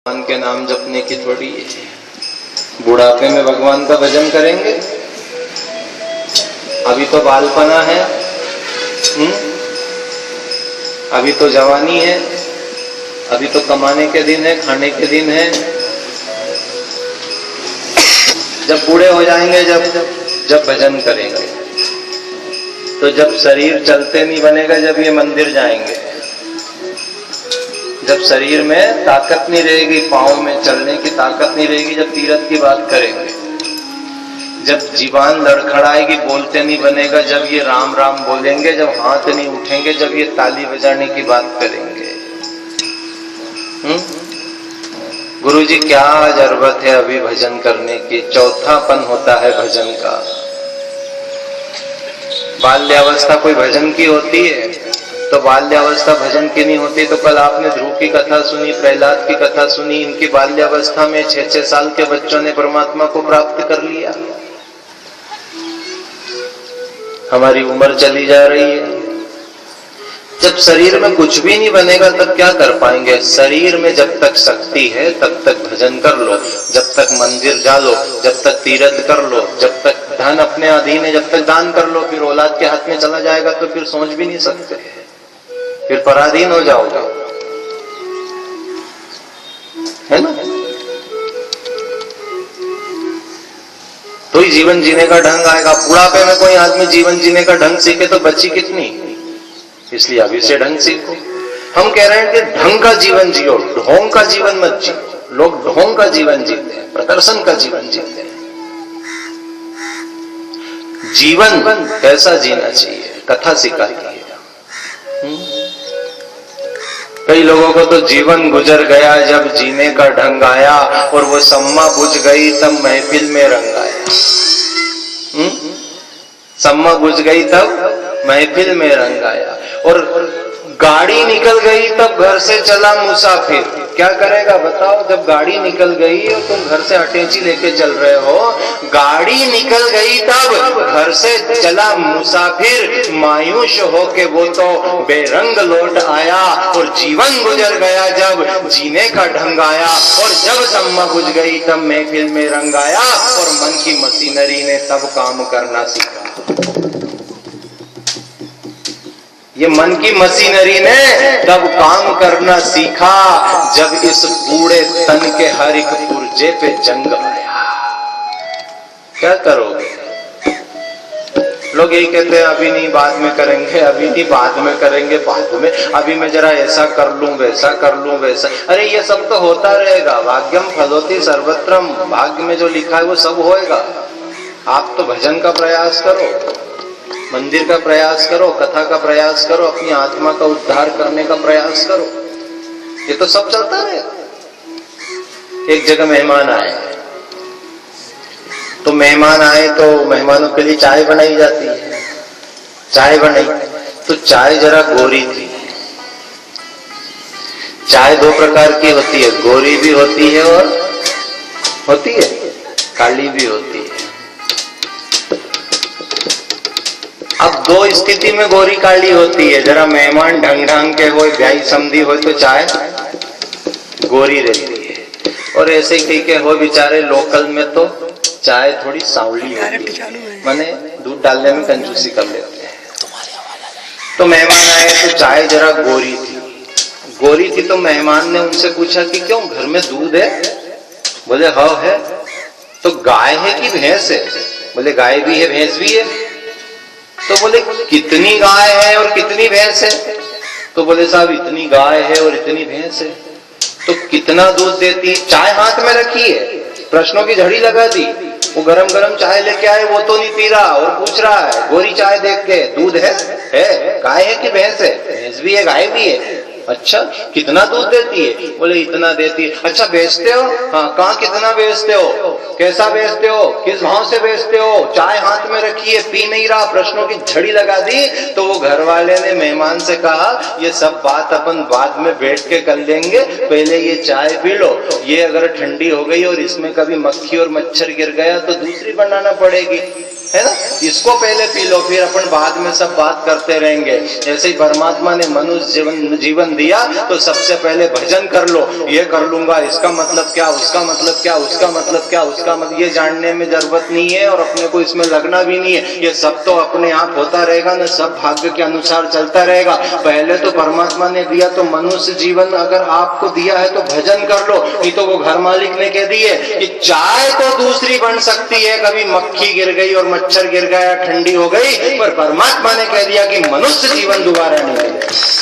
भगवान के नाम जपने की थोड़ी है। बुढ़ापे में भगवान का भजन करेंगे? अभी तो बालपना है, अभी तो जवानी है, अभी तो कमाने के दिन है, खाने के दिन है। जब बूढ़े हो जाएंगे, जब भजन करेंगे, तो जब शरीर चलते नहीं बनेगा, जब ये मंदिर जाएंगे, जब शरीर में ताकत नहीं रहेगी, पांव में चलने की ताकत नहीं रहेगी, जब तीरथ की बात करेंगे, जब जीवान लड़खड़ाएगी, बोलते नहीं बनेगा, जब ये राम राम बोलेंगे, जब हाथ नहीं उठेंगे, जब ये ताली बजाने की बात करेंगे। गुरुजी क्या जरूरत है अभी भजन करने की? चौथापन होता है भजन का। बाल्यावस्था कोई भजन की होती है? तो बाल्यावस्था भजन की नहीं होती। तो कल आपने ध्रुव की कथा सुनी, प्रहलाद की कथा सुनी। इनकी बाल्यावस्था में 6-6 साल के बच्चों ने परमात्मा को प्राप्त कर लिया। हमारी उम्र चली जा रही है। जब शरीर में कुछ भी नहीं बनेगा तब क्या कर पाएंगे? शरीर में जब तक शक्ति है तब तक भजन कर लो, जब तक मंदिर जा लो, जब तक तीर्थ कर लो, जब तक धन अपने अधीन है, जब तक दान कर लो। फिर औलाद के हाथ में चला जाएगा तो फिर सोच भी नहीं सकते, फिर पराधीन हो जाओगे, है ना? तो ही जीवन जीने का ढंग आएगा। बुढ़ापे में कोई आदमी जीवन जीने का ढंग सीखे तो बची कितनी। इसलिए अभी से ढंग सीखो। हम कह रहे हैं कि ढंग का जीवन जियो, ढोंग का जीवन मत जियो। लोग ढोंग का जीवन जीते हैं, प्रदर्शन का जीवन जीते हैं। जीवन कैसा जीना चाहिए कथा सिखाती है। कई लोगों को तो जीवन गुजर गया जब जीने का ढंग आया, और वो सम्मा बुझ गई तब महफिल में रंग आया। सम्मा बुझ गई तब महफिल में रंग आया, और गाड़ी निकल गई तब घर से चला मुसाफिर। क्या करेगा बताओ? जब गाड़ी निकल गई और तुम घर से अटैची लेके चल रहे हो, गाड़ी निकल गई तब घर से चला मुसाफिर। मायूस होके वो तो बेरंग लौट आया, और जीवन गुजर गया जब जीने का ढंग आया। और जब सम्मा बुझ गई तब महफिल में रंग आया, और मन की मशीनरी ने तब काम करना सीखा। ये मन की मशीनरी ने तब काम करना सीखा जब इस बूढ़े तन के हर एक पुर्जे पे जंग आया। क्या करोगे? लोग यही कहते हैं अभी नहीं बाद में करेंगे, अभी नहीं बाद में करेंगे, बाद में, अभी मैं जरा ऐसा कर लूं, वैसा कर लूं, वैसा। अरे ये सब तो होता रहेगा। भाग्यम फलोति सर्वत्रम। भाग्य में जो लिखा है वो सब होएगा। आप तो भजन का प्रयास करो, मंदिर का प्रयास करो, कथा का प्रयास करो, अपनी आत्मा का उद्धार करने का प्रयास करो। ये तो सब चलता रहेगा। एक जगह मेहमान आए, तो मेहमान आए तो मेहमानों के लिए चाय बनाई जाती है। चाय बनाई तो चाय जरा गोरी थी। चाय 2 प्रकार की होती है, गोरी भी होती है और होती है काली भी होती है। अब 2 स्थिति में गोरी काली होती है। जरा मेहमान ढंग ढंग के हो, ब्याई समधी हो तो चाय गोरी रहती है, और ऐसे ही के हो बेचारे लोकल में तो चाय थोड़ी सांवली होती है, माने दूध डालने में कंजूसी कर लेते हैं। तो मेहमान आए तो चाय जरा गोरी थी। गोरी थी तो मेहमान ने उनसे पूछा कि क्यों, घर में दूध है? बोले हाँ है। तो गाय है कि भैंस है? बोले गाय भी है भैंस भी है। तो बोले कितनी गाय है और कितनी भैंस है? तो बोले साहब इतनी गाय है और इतनी भैंस है। तो कितना दूध देती है? चाय हाथ में रखी है, प्रश्नों की झड़ी लगा दी। वो गरम गरम चाय लेके आए, वो तो नहीं पी रहा और पूछ रहा है गोरी चाय देख के, दूध है? गाय है कि भैंस है? भैंस भी है गाय भी है। अच्छा कितना दूध देती है? बोले इतना देती है। अच्छा बेचते हो? हाँ। कहाँ कितना बेचते हो? कैसा बेचते हो? किस भाव से बेचते हो? चाय हाथ में रखी है, पी नहीं रहा, प्रश्नों की झड़ी लगा दी। तो वो घर वाले ने मेहमान से कहा ये सब बात अपन बाद में बैठ के कर लेंगे, पहले ये चाय पी लो। ये अगर ठंडी हो गई और इसमें कभी मक्खी और मच्छर गिर गया तो दूसरी बनाना पड़ेगी। है ना, इसको पहले पी लो, फिर अपन बाद में सब बात करते रहेंगे। जैसे ही परमात्मा ने मनुष्य जीवन दिया तो सबसे पहले भजन कर लो, ये कर लूंगा, इसका मतलब क्या, उसका मतलब क्या, उसका मतलब क्या, उसका मतलब, ये जानने में जरूरत नहीं है और अपने को इसमें लगना भी नहीं है। ये सब तो अपने आप होता रहेगा ना, सब भाग्य के अनुसार चलता रहेगा। पहले तो परमात्मा ने दिया तो मनुष्य जीवन अगर आपको दिया है तो भजन कर लो। नहीं तो वो घर मालिक ने कह दिए कि चाय तो दूसरी बन सकती है, कभी मक्खी गिर गई और मच्छर गिर गया, ठंडी हो गई, पर परमात्मा ने कह दिया कि मनुष्य जीवन दोबारा नहीं मिलेगा।